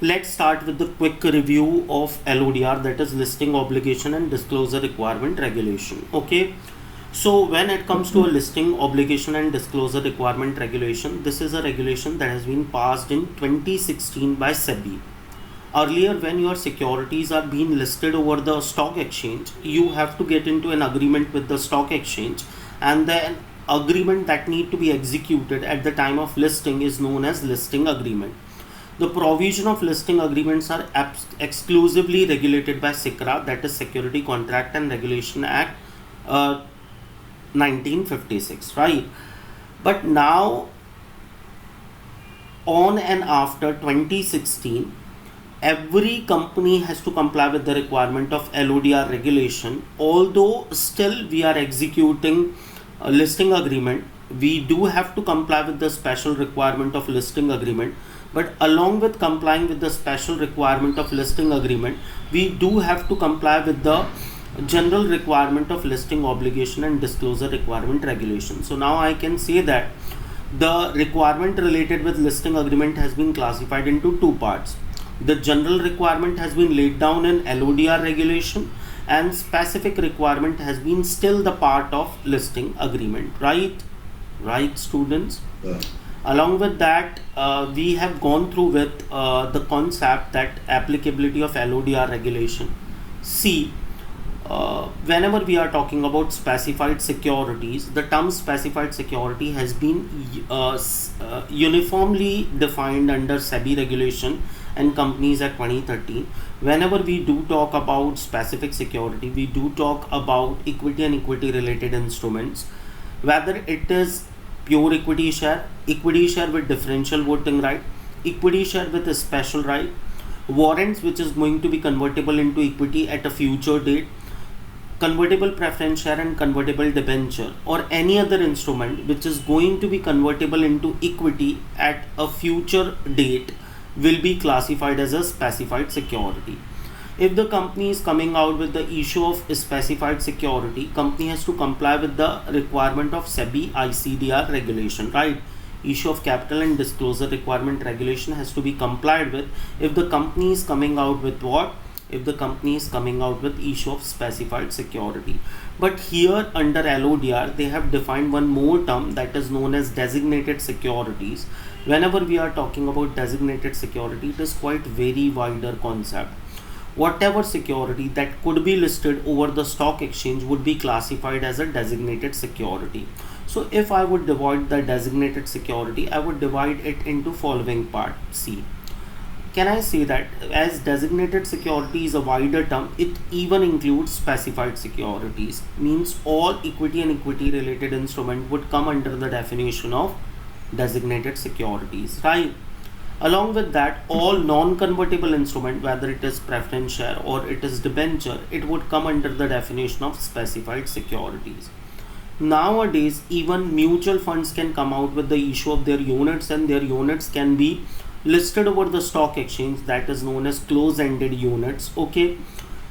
Let's start with the quick review of LODR, that is listing obligation and disclosure requirement regulation. Okay, so when it comes to a listing obligation and disclosure requirement regulation, this is a regulation that has been passed in 2016 by SEBI. Earlier, when your securities are being listed over the stock exchange, you have to get into an agreement with the stock exchange, and the agreement that need to be executed at the time of listing is known as listing agreement. The provision of listing agreements are exclusively regulated by SICRA, that is Security Contract and Regulation Act 1956, right? But now, on and after 2016, every company has to comply with the requirement of LODR regulation. Although still we are executing a listing agreement, we do have to comply with the special requirement of listing agreement. But along with complying with the special requirement of listing agreement, we do have to comply with the general requirement of listing obligation and disclosure requirement regulation. So now I can say that the requirement related with listing agreement has been classified into two parts. The general requirement has been laid down in LODR regulation, and specific requirement has been still the part of listing agreement, right students? Yeah. Along with that, we have gone through with the concept that applicability of LODR regulation. See, whenever we are talking about specified securities, the term specified security has been uniformly defined under SEBI regulation and Companies Act 2013. Whenever we do talk about specific security, we do talk about equity and equity related instruments, whether it is pure equity share with differential voting right, equity share with a special right, warrants which is going to be convertible into equity at a future date, convertible preference share and convertible debenture, or any other instrument which is going to be convertible into equity at a future date, will be classified as a specified security. If the company is coming out with the issue of a specified security, company has to comply with the requirement of SEBI ICDR regulation, right? Issue of capital and disclosure requirement regulation has to be complied with if the company is coming out with what? If the company is coming out with issue of specified security. But here under LODR, they have defined one more term that is known as designated securities. Whenever we are talking about designated security, it is quite very wider concept. Whatever security that could be listed over the stock exchange would be classified as a designated security. So if I would divide the designated security, I would divide it into following part. See, can I say that as designated security is a wider term, it even includes specified securities, means all equity and equity related instrument would come under the definition of designated securities, right? Along with that, all non-convertible instrument, whether it is preference share or it is debenture, it would come under the definition of specified securities. Nowadays, even mutual funds can come out with the issue of their units, and their units can be listed over the stock exchange, that is known as close-ended units. Okay,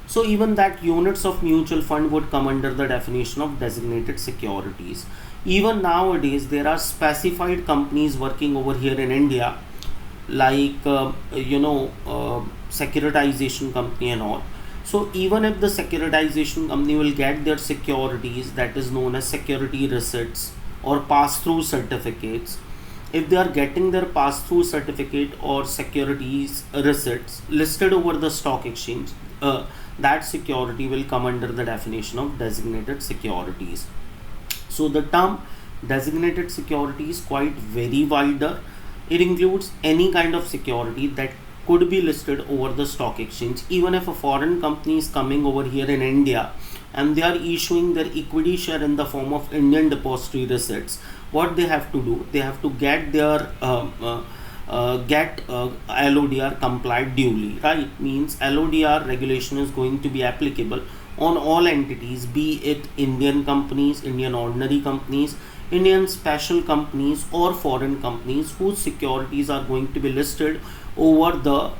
so even that units of mutual fund would come under the definition of designated securities. Even nowadays, there are specified companies working over here in India, like securitization company and all. So even if the securitization company will get their securities, that is known as security receipts or pass-through certificates, if they are getting their pass-through certificate or securities receipts listed over the stock exchange, that security will come under the definition of designated securities. So the term designated security is quite very wider. It includes any kind of security that could be listed over the stock exchange. Even if a foreign company is coming over here in India and they are issuing their equity share in the form of Indian depository receipts, what they have to do, they have to get their LODR complied duly, right? Means LODR regulation is going to be applicable on all entities, be it Indian companies, Indian ordinary companies, Indian special companies or foreign companies whose securities are going to be listed over the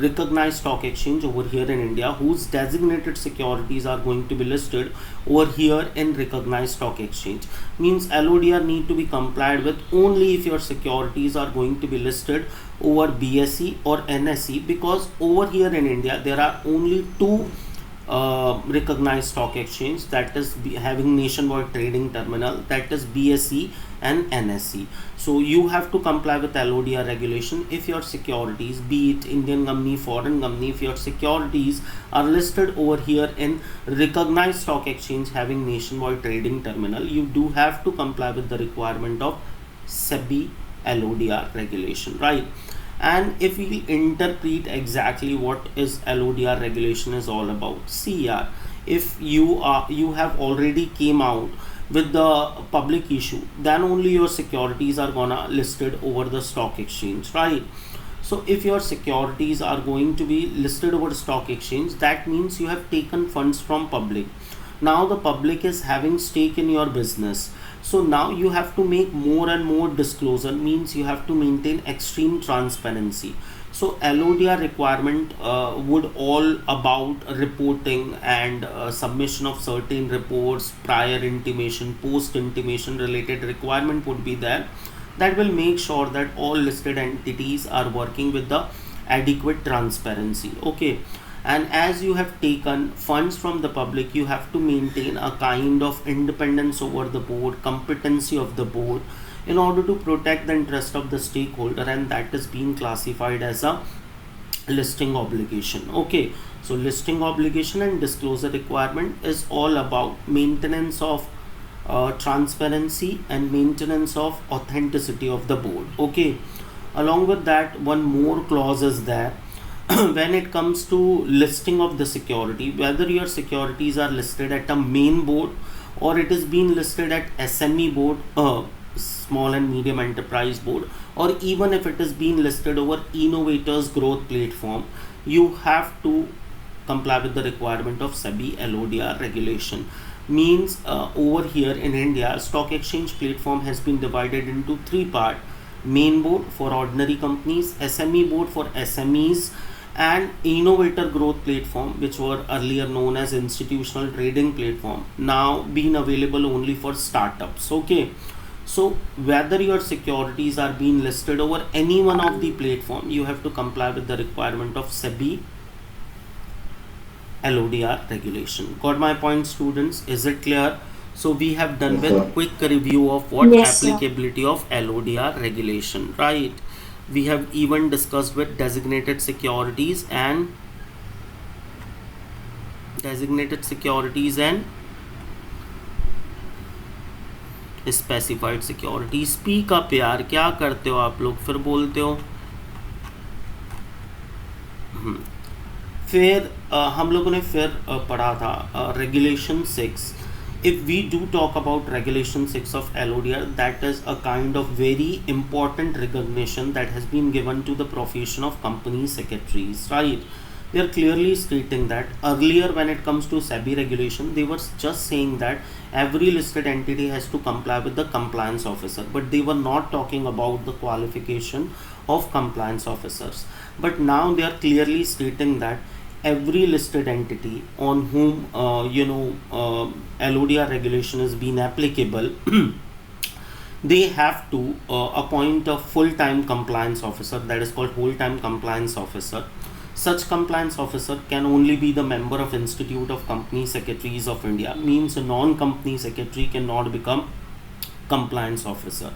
recognized stock exchange over here in India, whose designated securities are going to be listed over here in recognized stock exchange. Means LODR need to be complied with only if your securities are going to be listed over BSE or NSE, because over here in India there are only two recognized stock exchange, that is having nationwide trading terminal, that is BSE and NSE. So you have to comply with LODR regulation if your securities, be it Indian company, foreign company, if your securities are listed over here in recognized stock exchange having nationwide trading terminal, you do have to comply with the requirement of sebi LODR regulation, right? And if we interpret exactly what is LODR regulation is all about, see yaar, if you have already came out with the public issue, then only your securities are gonna listed over the stock exchange, right? So if your securities are going to be listed over stock exchange, that means you have taken funds from public. Now the public is having stake in your business, so now you have to make more and more disclosure, means you have to maintain extreme transparency. So LODR requirement would all about reporting and submission of certain reports, prior intimation, post intimation related requirement would be there, that will make sure that all listed entities are working with the adequate transparency. Okay, and as you have taken funds from the public, you have to maintain a kind of independence over the board, competency of the board, in order to protect the interest of the stakeholder, and that is being classified as a listing obligation. Okay, so listing obligation and disclosure requirement is all about maintenance of transparency and maintenance of authenticity of the board. Okay, along with that, one more clause is there. When it comes to listing of the security, whether your securities are listed at a main board or it is being listed at SME board, small and medium enterprise board, or even if it is being listed over innovators growth platform, you have to comply with the requirement of SEBI LODR regulation. Means over here in India, stock exchange platform has been divided into three parts: main board for ordinary companies, SME board for SMEs, and innovator growth platform, which were earlier known as institutional trading platform, now being available only for startups. Okay, so whether your securities are being listed over any one of the platform, you have to comply with the requirement of SEBI LODR regulation. Got my point, students? Is it clear? So we have done Yes, with sir. quick review of what Yes, sir. applicability of LODR regulation, right? We have even discussed with designated securities and specified security. Speak up यार, क्या करते हो आप लोग, फिर बोलते हो. फिर हम लोगों ने फिर पढ़ा था regulation 6. If we do talk about regulation 6 of LODR, that is a kind of very important recognition that has been given to the profession of company secretaries, right? They are clearly stating that earlier when it comes to SEBI regulation, they were just saying that every listed entity has to comply with the compliance officer, but they were not talking about the qualification of compliance officers. But now they are clearly stating that every listed entity on whom LODR regulation is being applicable, they have to appoint a full-time compliance officer, that is called whole-time compliance officer. Such compliance officer can only be the member of Institute of Company Secretaries of India, means a non-company secretary cannot become compliance officer.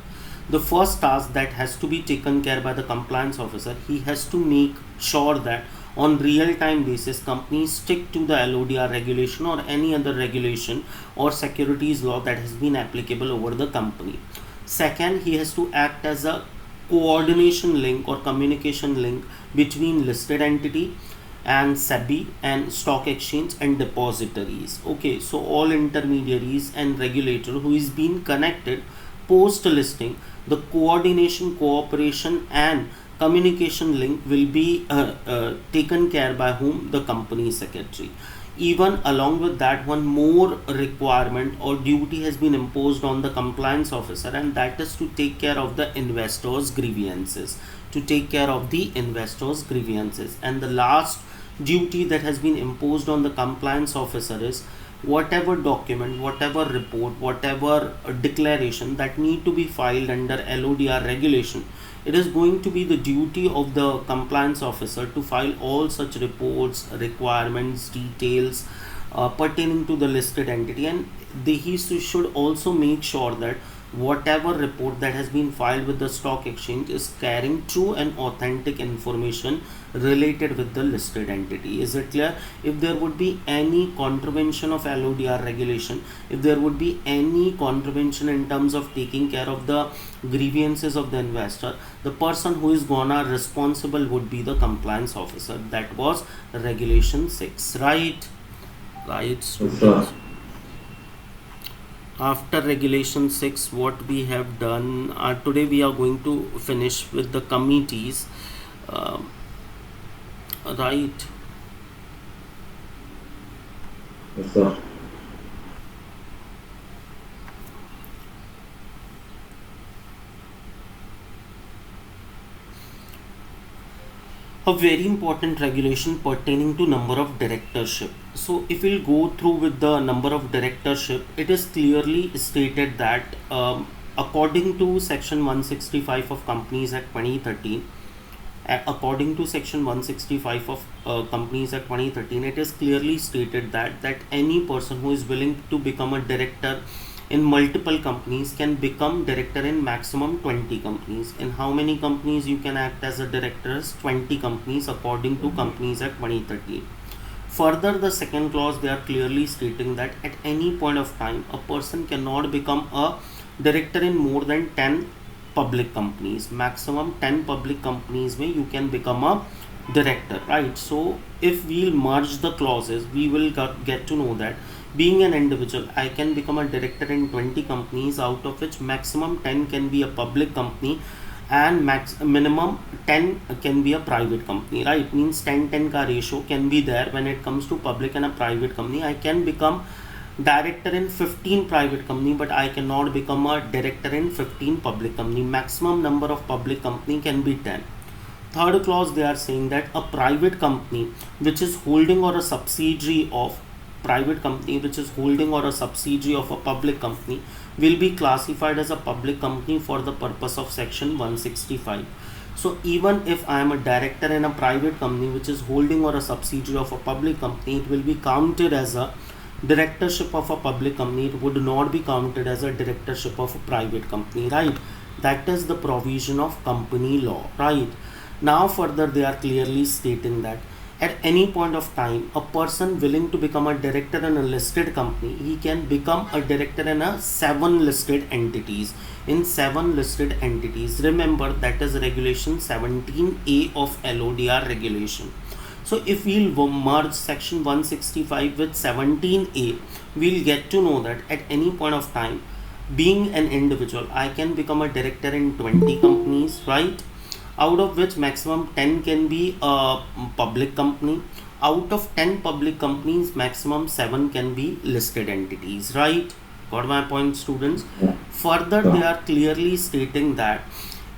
The first task that has to be taken care by the compliance officer, he has to make sure that on real time basis companies stick to the LODR regulation or any other regulation or securities law that has been applicable over the company. Second, he has to act as a coordination link or communication link between listed entity and SEBI and stock exchange and depositories. Okay, so all intermediaries and regulator who is being connected post listing, the coordination, cooperation and communication link will be taken care by whom? The company secretary. Even along with that, one more requirement or duty has been imposed on the compliance officer, and that is to take care of the investors grievances, to take care of the investors grievances. And the last duty that has been imposed on the compliance officer is whatever document, whatever report, whatever declaration that need to be filed under LODR regulation, it is going to be the duty of the compliance officer to file all such reports, requirements, details pertaining to the listed entity, and he should also make sure that whatever report that has been filed with the stock exchange is carrying true and authentic information related with the listed entity. Is it clear? If there would be any contravention of LODR regulation, if there would be any contravention in terms of taking care of the grievances of the investor, the person who is gonna responsible would be the compliance officer. That was regulation 6, right? Right, students. After regulation 6, what we have done today, we are going to finish with the committees, right? Yes, sir. A very important regulation pertaining to number of directorship. So if we'll go through with the number of directorship, it is clearly stated that according to section 165 of Companies Act 2013, according to section 165 of Companies Act 2013, it is clearly stated that any person who is willing to become a director in multiple companies can become director in maximum 20 companies. In how many companies you can act as a director? 20 companies according to Companies Act 2013. Further, the second clause, they are clearly stating that at any point of time a person cannot become a director in more than 10 public companies. Maximum 10 public companies where you can become a director, right? So if we'll merge the clauses, we will get to know that being an individual, I can become a director in 20 companies, out of which maximum 10 can be a public company and minimum 10 can be a private company, right? Means 10-10 ka ratio can be there when it comes to public and a private company. I can become director in 15 private company, but I cannot become a director in 15 public company. Maximum number of public company can be 10. Third clause, they are saying that a private company which is holding or a subsidiary of a public company will be classified as a public company for the purpose of section 165. So even if I am a director in a private company which is holding or a subsidiary of a public company, it will be counted as a directorship of a public company. It would not be counted as a directorship of a private company, right? That is the provision of company law, right? Now further, they are clearly stating that at any point of time, a person willing to become a director in a listed company, he can become a director in a 7 listed entities. In 7 listed entities, remember that is regulation 17A of LODR regulation. So if we'll merge section 165 with 17A, we'll get to know that at any point of time, being an individual, I can become a director in 20 companies, right? Out of which maximum 10 can be a public company. Out of 10 public companies, maximum 7 can be listed entities, right? Got my point, students? Further, they are clearly stating that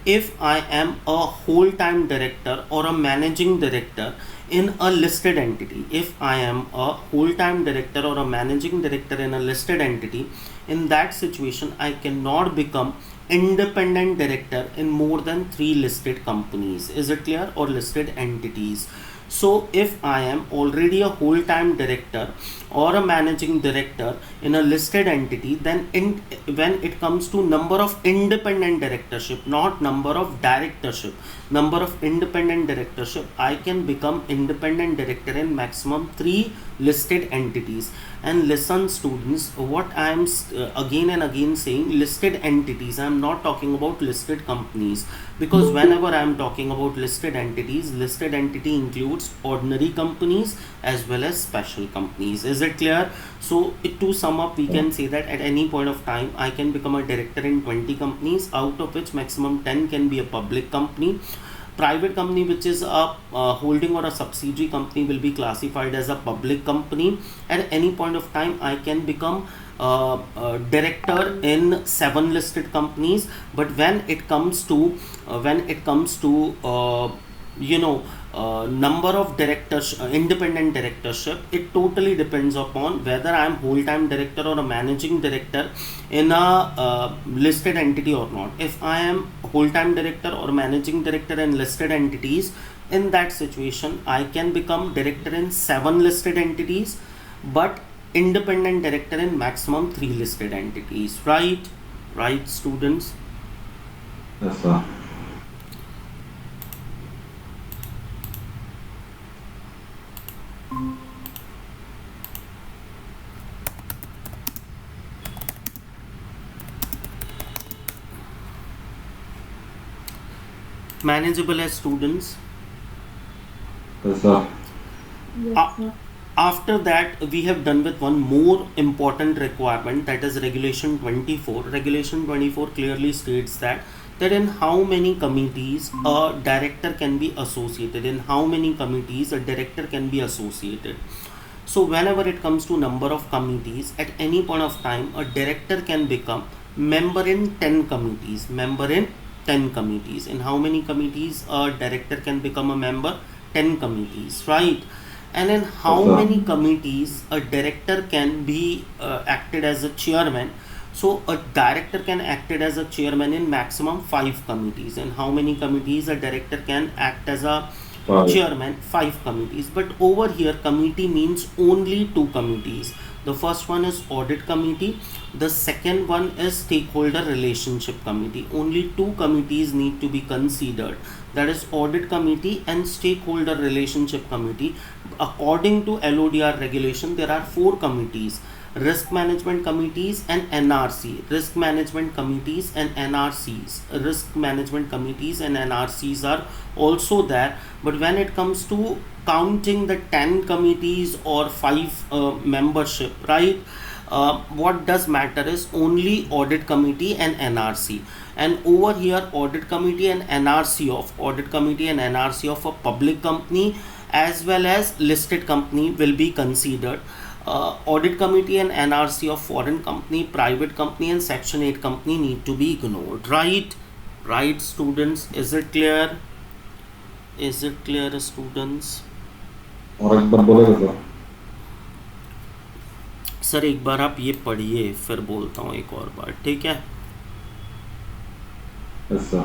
if I am a whole-time director or a managing director in a listed entity, if I am a whole-time director or a managing director in a listed entity, in that situation, I cannot become independent director in more than 3 listed companies. Is it clear? Or listed entities. So if I am already a whole-time director or a managing director in a listed entity, then when it comes to number of independent directorship, not number of directorship, number of independent directorship, I can become independent director in maximum 3 listed entities. And listen, students, what I am again and again saying, listed entities, I am not talking about listed companies, because whenever I am talking about listed entities, listed entity includes ordinary companies as well as special companies. Is it clear? So to sum up, we can say that at any point of time, I can become a director in 20 companies, out of which maximum 10 can be a public company. private company which is a holding or a subsidiary company will be classified as a public company. At any point of time I can become director in 7 listed companies, but when it comes to you know number of directors, independent directorship, it totally depends upon whether I am whole time director or a managing director in a listed entity or not. If I am whole time director or managing director in listed entities, in that situation I can become director in 7 listed entities, but independent director in maximum 3 listed entities. Right students? Yes, sir. Manageable as students? Yes, sir. A- After that we have done with one more important requirement, that is regulation 24. Regulation 24 clearly states that in how many committees a director can be associated, in how many committees a director can be associated. So whenever it comes to number of committees, at any point of time a director can become member in 10 committees. Member in 10 committees. In how many committees a director can become a member? 10 committees, right? And in Yes, how sir. many committees a director can be acted as a chairman? So a director can acted as a chairman in maximum 5 committees. And how many committees a director can act as a 5. chairman? 5 committees. But over here committee means only 2 committees. The first one is audit committee, the second one is stakeholder relationship committee. Only 2 committees need to be considered, that is audit committee and stakeholder relationship committee. According to LODR regulation there are 4 committees: risk management committees and NRC. Risk management committees and NRCs. Risk management committees and NRCs are also there. But when it comes to counting the 10 committees or 5 membership, right? What does matter is only audit committee and NRC. And over here audit committee and NRC of a public company as well as listed company will be considered. Audit committee and NRC of foreign company, private company and section 8 company need to be ignored. Right students? Is it clear? Is it clear students? और एक बार बोलेगा sir? Sir एक बार आप ये पढ़िए फिर बोलता हूँ एक और बार, ठीक है? Yes, sir.